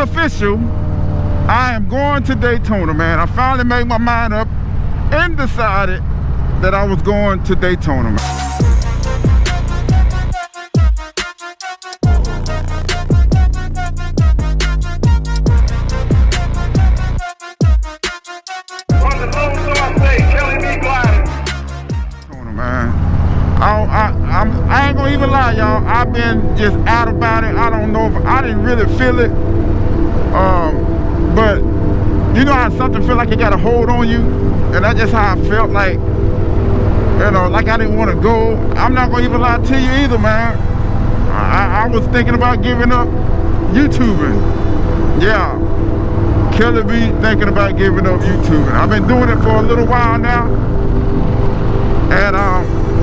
official. I am going to Daytona, man. I finally made my mind up and decided that I was going to Daytona, man. I ain't gonna even lie, y'all. I've been just out about it. I don't know if I didn't really feel it. But you know how something feel like it got a hold on you? And that's just how I felt, like, you know, like I didn't want to go. I'm not gonna even lie to you either, man. I was thinking about giving up YouTubing. Yeah. Kelly B thinking about giving up YouTubing. I've been doing it for a little while now. And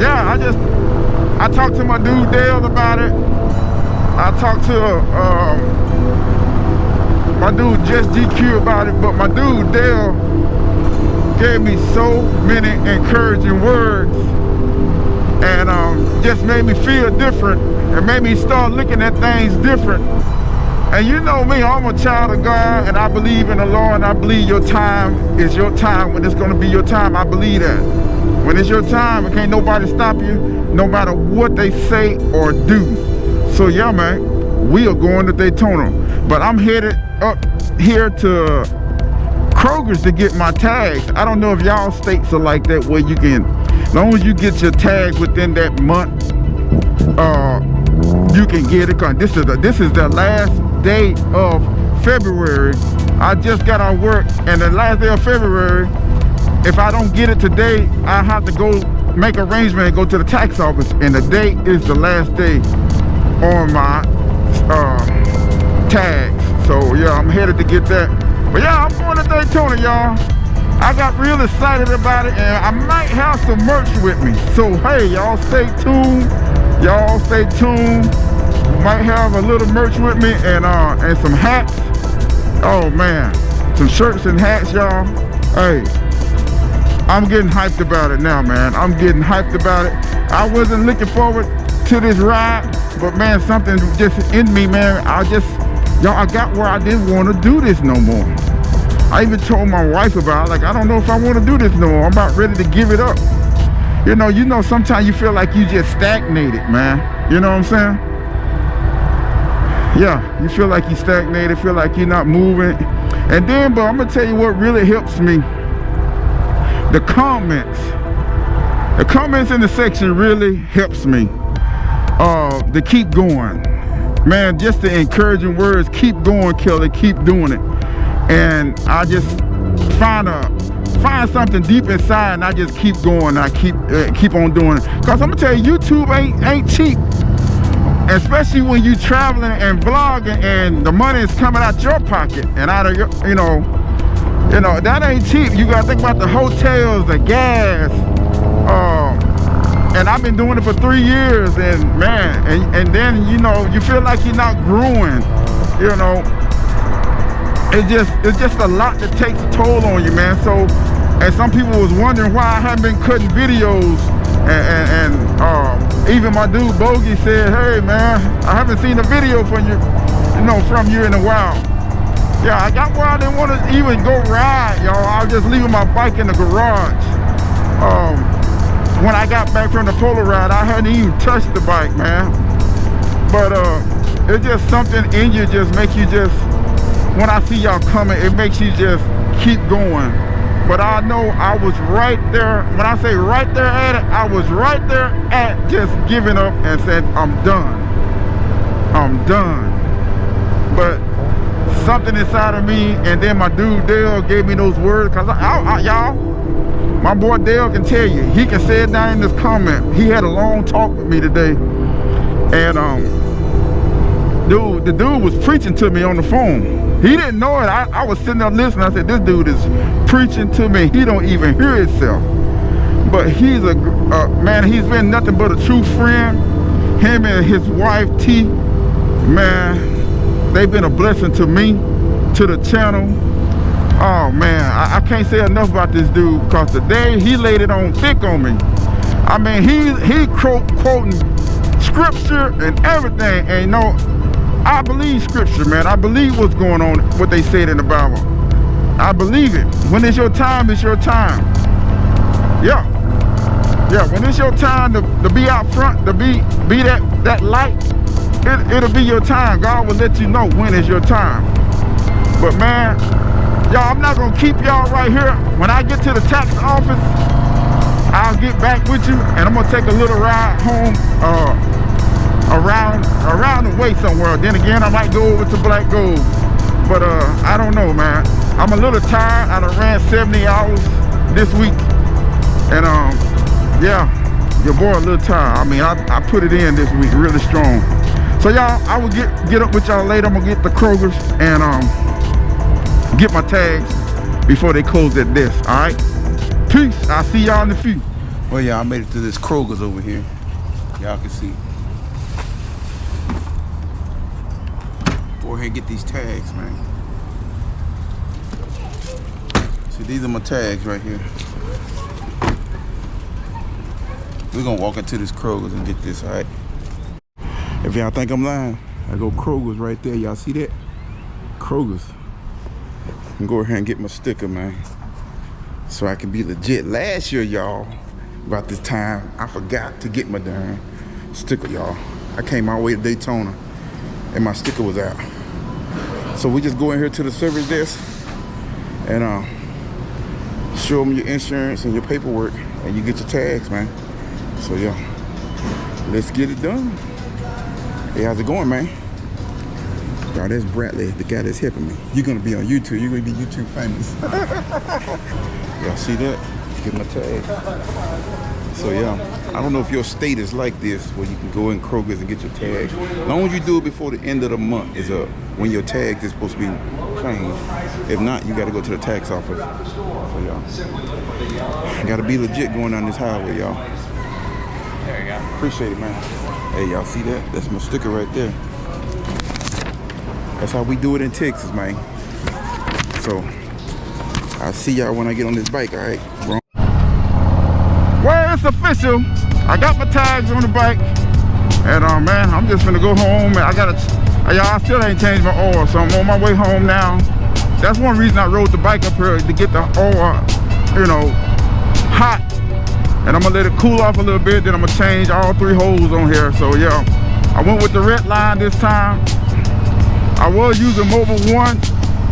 yeah, I talked to my dude Dale about it. I talked to my dude Just GQ about it, but my dude Dale gave me so many encouraging words and just made me feel different and made me start looking at things different. And you know me, I'm a child of God and I believe in the Lord, and I believe your time is your time when it's going to be your time. I believe that. When it's your time, it can't nobody stop you, no matter what they say or do. So yeah, man, we are going to Daytona. But I'm headed up here to Kroger's to get my tags. I don't know if y'all states are like that, where you can, as long as you get your tags within that month, you can get it. This is the last day of February. I just got out of work, and the last day of February, if I don't get it today, I have to go make arrangement and go to the tax office, and the date is the last day on my tags. So yeah, I'm headed to get that. But yeah, I'm going to Daytona, y'all. I got real excited about it, and I might have some merch with me. So hey, y'all stay tuned. Y'all stay tuned. Might have a little merch with me, and some hats. Oh man, some shirts and hats, y'all. Hey, I'm getting hyped about it now, man. I'm getting hyped about it. I wasn't looking forward to this ride, but man, something just in me, man. I got where I didn't want to do this no more. I even told my wife about it. Like, I don't know if I want to do this no more. I'm about ready to give it up. You know, sometimes you feel like you just stagnated, man. You know what I'm saying? Yeah, you feel like you stagnated, feel like you're not moving. And then, but I'm gonna tell you what really helps me. The comments in the section really helps me to keep going, man. Just the encouraging words, keep going, Kelly, keep doing it. And I just find something deep inside, and I just keep going. I keep on doing it, cause I'm gonna tell you, YouTube ain't cheap, especially when you traveling and vlogging and the money is coming out your pocket and out of your, you know, that ain't cheap. You gotta think about the hotels, the gas, and I've been doing it for 3 years, and man, and then, you know, you feel like you're not growing, you know. It's just a lot that takes a toll on you, man. So, and some people was wondering why I haven't been cutting videos, and even my dude Bogey said, hey man, I haven't seen a video from you in a while. Yeah, I got where I didn't want to even go ride, y'all. I was just leaving my bike in the garage. When I got back from the polo ride, I hadn't even touched the bike, man. But it's just something in you, just make you just, when I see y'all coming, it makes you just keep going. But I know I was right there. When I say right there at it, I was right there at just giving up and said, I'm done. I'm done. But something inside of me, and then my dude Dale gave me those words, cause y'all, my boy Dale can tell you, he can say it down in this comment. He had a long talk with me today, and the dude was preaching to me on the phone. He didn't know it. I was sitting there listening. I said, this dude is preaching to me. He don't even hear himself. But he's man, he's been nothing but a true friend. Him and his wife T, man, they've been a blessing to me, to the channel. Oh man, I can't say enough about this dude, because today he laid it on thick on me. I mean, he quoting scripture and everything, and you know, I believe scripture, man. I believe what's going on, what they said in the Bible. I believe it. When it's your time, it's your time. Yeah. Yeah, when it's your time to be out front, to be that light, it'll be your time. God will let you know when it's your time. But man, y'all, I'm not gonna keep y'all right here. When I get to the tax office, I'll get back with you, and I'm gonna take a little ride home, around the way somewhere. Then again, I might go over to Black Gold. But I don't know, man. I'm a little tired. I done ran 70 hours this week, and yeah, your boy a little tired. I mean, I put it in this week really strong. So y'all, I will get up with y'all later. I'm gonna get the Kroger's and get my tags before they close that desk. All right, peace. I'll see y'all in the few. Well, yeah, I made it to this Kroger's over here. Y'all can see. Go ahead and get these tags, man. See, these are my tags right here. We're gonna walk into this Kroger's and get this, all right? If y'all think I'm lying, I go Kroger's right there. Y'all see that? Kroger's. I'm gonna go ahead and get my sticker, man, so I can be legit. Last year, y'all, about this time, I forgot to get my darn sticker, y'all. I came all the way to Daytona, and my sticker was out. So we just go in here to the service desk and show them your insurance and your paperwork, and you get your tags, man. So yeah, let's get it done. Hey, how's it going, man? Y'all, that's Bradley, the guy that's helping me. You're gonna be on YouTube. You're gonna be YouTube famous. Y'all see that? Get my tag. So yeah, I don't know if your state is like this, where you can go in Kroger's and get your tag. As long as you do it before the end of the month is up, when your tag is supposed to be changed. If not, you gotta go to the tax office. So y'all, gotta be legit going down this highway, y'all. There you go. Appreciate it, man. Hey, y'all see that? That's my sticker right there. That's how we do it in Texas, man. So I'll see y'all when I get on this bike, all right? Well, it's official. I got my tags on the bike, and man, I'm just gonna go home. And I still ain't changed my oil, so I'm on my way home now. That's one reason I rode the bike up here, to get the oil, you know, hot. And I'm gonna let it cool off a little bit, then I'm gonna change all 3 holes on here. So yeah, I went with the red line this time. I was using Movo 1,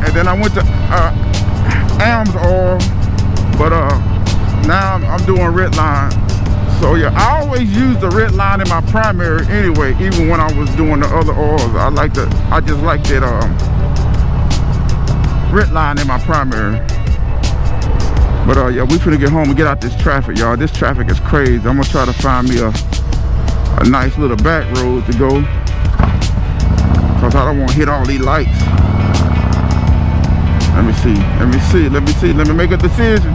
and then I went to Am's oil, but now I'm doing red line. So yeah, I always use the red line in my primary anyway, even when I was doing the other oils. I just like that red line in my primary. But yeah, we finna get home and get out this traffic, y'all. This traffic is crazy. I'm gonna try to find me a nice little back road to go, cause I don't want to hit all these lights. Let me see. Let me make a decision.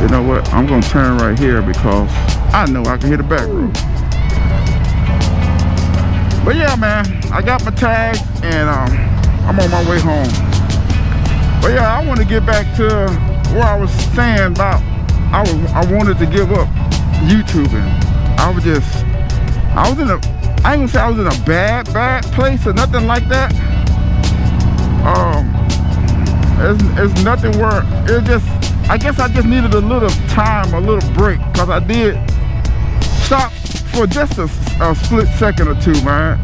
You know what? I'm gonna turn right here because I know I can hit a back road. But yeah, man, I got my tags and I'm on my way home. But yeah, I want to get back to where I was saying about I wanted to give up YouTubing. I ain't gonna say I was in a bad place or nothing like that. It's nothing where it just, I guess I just needed a little time, a little break, because I did stop for just a split second or two, man.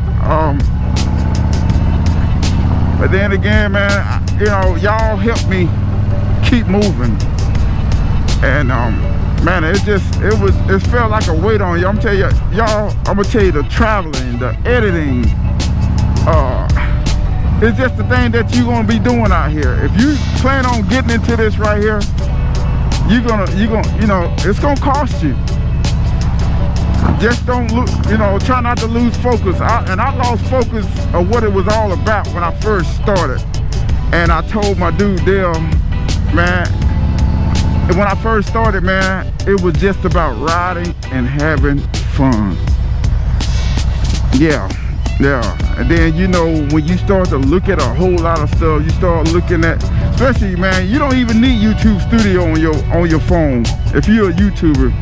But then again, man, you know, y'all helped me keep moving, and man, it felt like a weight on you. I'm telling you, y'all, I'm gonna tell you, the traveling, the editing, it's just the thing that you're gonna be doing out here. If you plan on getting into this right here, you know, it's gonna cost you. Just don't look, you know, try not to lose focus. I lost focus of what it was all about when I first started. And I told my dude Dale, man, when I first started, man, it was just about riding and having fun. Yeah. And then, you know, when you start to look at a whole lot of stuff, you start looking at, especially, man, you don't even need YouTube Studio on your phone if you're a YouTuber,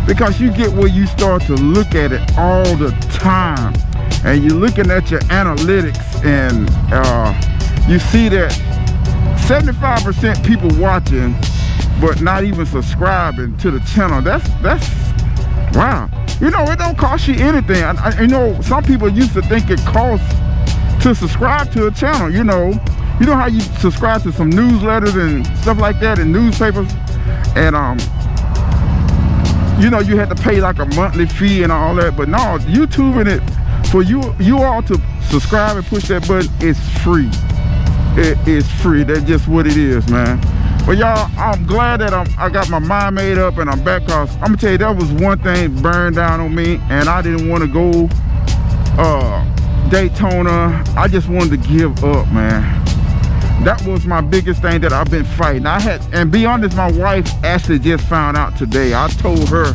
because you get where you start to look at it all the time. and you're looking at your analytics, and you see that 75% people watching, but not even subscribing to the channel. That's wow. You know, it don't cost you anything. You know, some people used to think it costs to subscribe to a channel. You know how you subscribe to some newsletters and stuff like that in newspapers, and you know, you had to pay like a monthly fee and all that. But no, YouTube and it, for you all to subscribe and push that button, is free. It is free. That's just what it is, man. But y'all, I'm glad that I got my mind made up and I'm back, cause I'm gonna tell you, that was one thing burned down on me, and I didn't want to go Daytona. I just wanted to give up, man. That was my biggest thing that I've been fighting. And be honest, my wife actually just found out today. I told her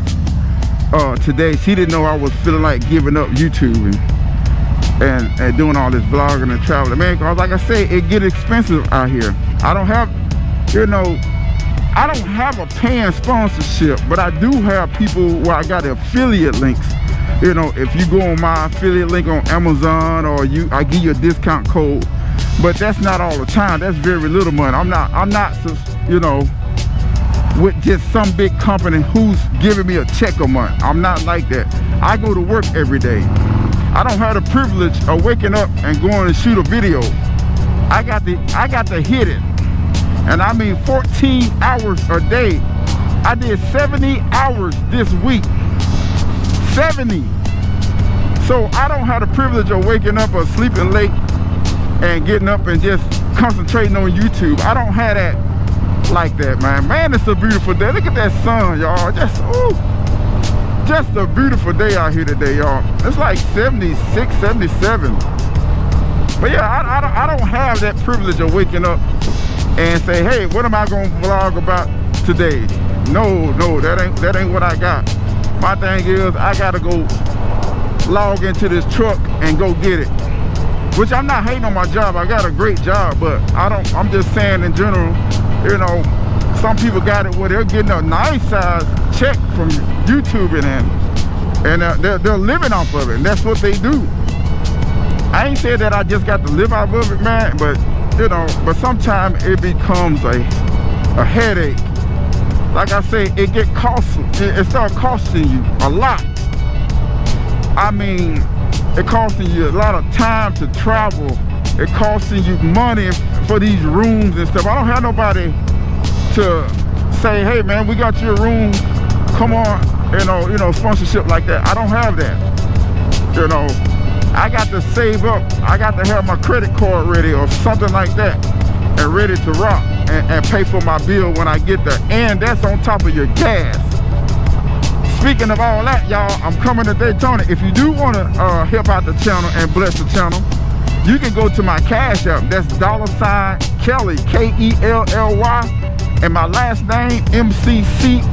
today. She didn't know I was feeling like giving up YouTube and doing all this vlogging and traveling, man, because like I say, it get expensive out here. I don't have, you know, I don't have a paying sponsorship, but I do have people where I got affiliate links. You know, if you go on my affiliate link on Amazon, or I give you a discount code. But that's not all the time. That's very little money. I'm not, you know, with just some big company who's giving me a check a month. I'm not like that. I go to work every day. I don't have the privilege of waking up and going to shoot a video. I got to hit it. And I mean 14 hours a day. I did 70 hours this week. 70. So I don't have the privilege of waking up or sleeping late and getting up and just concentrating on YouTube. I don't have that like that, man. Man, it's a beautiful day. Look at that sun, y'all. Just a beautiful day out here today, y'all. It's like 76, 77. But yeah, I don't have that privilege of waking up and say, hey, what am I gonna vlog about today? No, that ain't what I got. My thing is, I gotta go log into this truck and go get it. Which I'm not hating on my job. I got a great job, but I'm just saying in general, you know, some people got it where they're getting a nice size check from YouTube and they're living off of it, and that's what they do. I ain't saying that I just got to live off of it, man, but you know, but sometimes it becomes a headache. Like I say, it get costly. It starts costing you a lot. I mean, it costing you a lot of time to travel. It costing you money for these rooms and stuff. I don't have nobody to say, hey man, we got your room, come on, you know, sponsorship like that. I don't have that. You know, I got to save up. I got to have my credit card ready or something like that, and ready to rock and pay for my bill when I get there. And that's on top of your gas. Speaking of all that, y'all, I'm coming to Daytona. If you do want to help out the channel and bless the channel, you can go to my Cash App. That's $Kelly, K-E-L-L-Y, and my last name, M-C-C-O-W-I-N.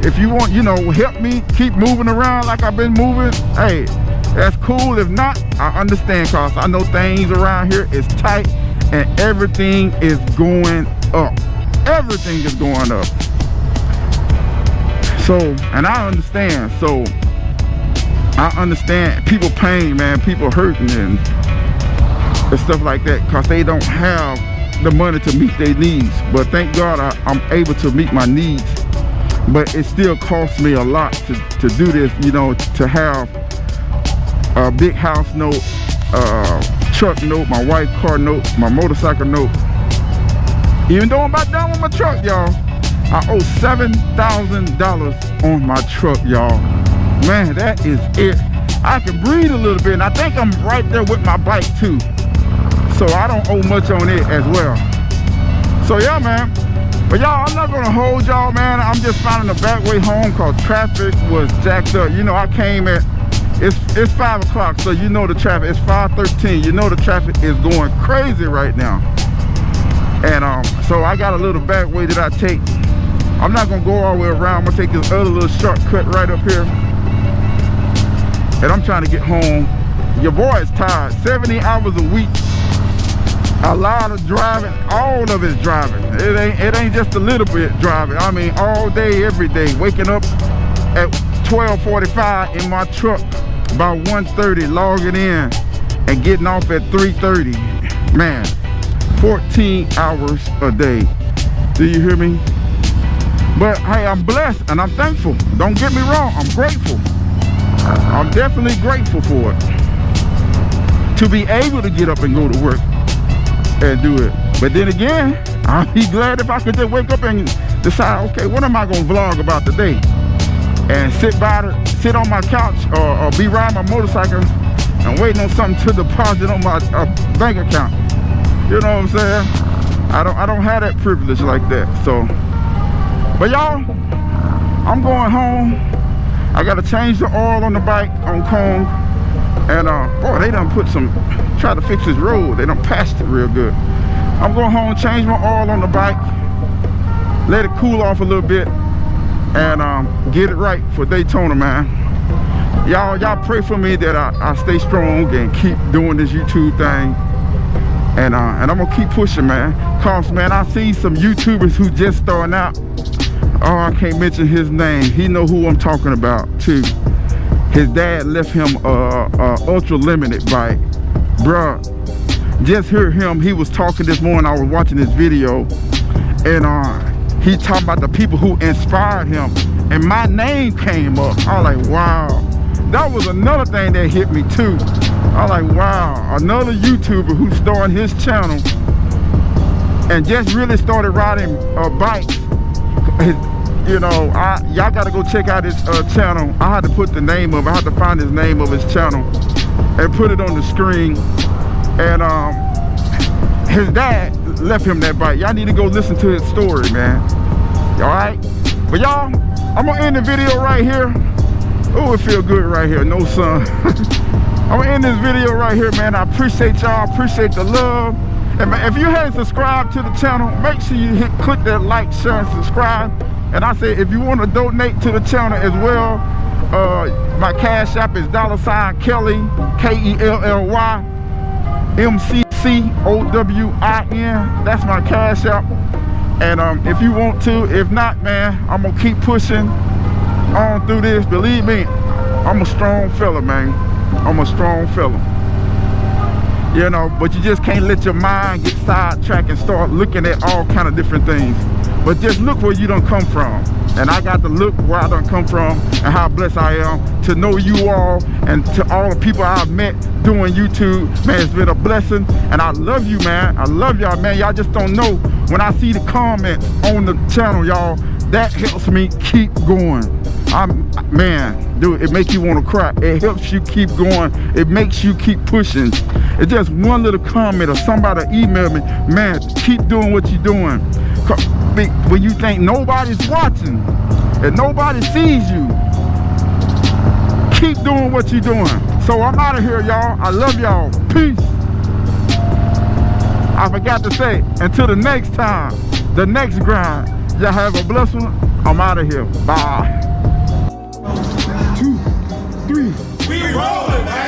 If you want, you know, help me keep moving around like I've been moving, hey, that's cool. If not, I understand, cause I know things around here is tight and everything is going up. Everything is going up. So, and I understand. So, I understand people pain, man, people hurting and stuff like that, cause they don't have the money to meet their needs. But thank God I'm able to meet my needs. But it still costs me a lot to do this, you know, to have a big house note, truck note, my wife's car note, my motorcycle note. Even though I'm about done with my truck, y'all, I owe $7,000 on my truck, y'all. Man, that is it. I can breathe a little bit, and I think I'm right there with my bike too. So I don't owe much on it as well. So yeah, man. But y'all, I'm not gonna hold y'all, man. I'm just finding the back way home cause traffic was jacked up. You know, I came at, it's 5 o'clock, so you know the traffic, it's 5:13. You know the traffic is going crazy right now. And so I got a little back way that I take. I'm not gonna go all the way around. I'm gonna take this other little shortcut right up here. And I'm trying to get home. Your boy is tired. 70 hours a week. A lot of driving, all of it's driving. It ain't just a little bit driving. I mean, all day, every day, waking up at 12:45 in my truck by 1:30, logging in and getting off at 3:30. Man, 14 hours a day. Do you hear me? But hey, I'm blessed and I'm thankful. Don't get me wrong, I'm grateful. I'm definitely grateful for it. To be able to get up and go to work and do it. But then again, I'd be glad if I could just wake up and decide, okay, what am I gonna vlog about today? And sit on my couch or be riding my motorcycle and waiting on something to deposit on my bank account. You know what I'm saying? I don't have that privilege like that. So, but y'all, I'm going home. I gotta change the oil on the bike on Khrome. And boy, they done try to fix this road. They done patched it real good. I'm going home, change my oil on the bike, let it cool off a little bit, and get it right for Daytona, man. Y'all pray for me that I stay strong and keep doing this YouTube thing. And I'm gonna keep pushing, man. Cause man, I see some YouTubers who just starting out. Oh, I can't mention his name. He know who I'm talking about too. His dad left him a ultra limited bike. Bruh, just hear him. He was talking this morning. I was watching this video, and he talking about the people who inspired him, and my name came up. I was like, wow. That was another thing that hit me too. I was like, wow, another YouTuber who's starting his channel and just really started riding bikes. You know, y'all gotta go check out his channel. I had to put the name of it. I had to find his name of his channel and put it on the screen. And his dad left him that bike. Y'all need to go listen to his story, man. All right? But y'all, I'm gonna end the video right here. Oh, it feel good right here. No sun. I'm gonna end this video right here, man. I appreciate y'all. Appreciate the love. And man, if you haven't subscribed to the channel, make sure you click that like, share, and subscribe. And I say, if you want to donate to the channel as well, my cash app is $Kelly, KELLY, MCCOWIN. That's my cash app. And if you want to, if not, man, I'm gonna keep pushing on through this. Believe me, I'm a strong fella, man. I'm a strong fella. You know, but you just can't let your mind get sidetracked and start looking at all kind of different things. But just look where you done come from. And I got to look where I done come from and how blessed I am to know you all, and to all the people I've met doing YouTube. Man, it's been a blessing, and I love you, man. I love y'all, man. Y'all just don't know. When I see the comments on the channel, y'all, that helps me keep going. Man, dude, it makes you want to cry. It helps you keep going. It makes you keep pushing. It's just one little comment or somebody email me, man, keep doing what you're doing. When you think nobody's watching and nobody sees you, keep doing what you're doing. So I'm out of here, y'all. I love y'all. Peace. I forgot to say, until the next time, the next grind, y'all have a blessed one. I'm out of here. Bye. 2, 3. We rollin', man.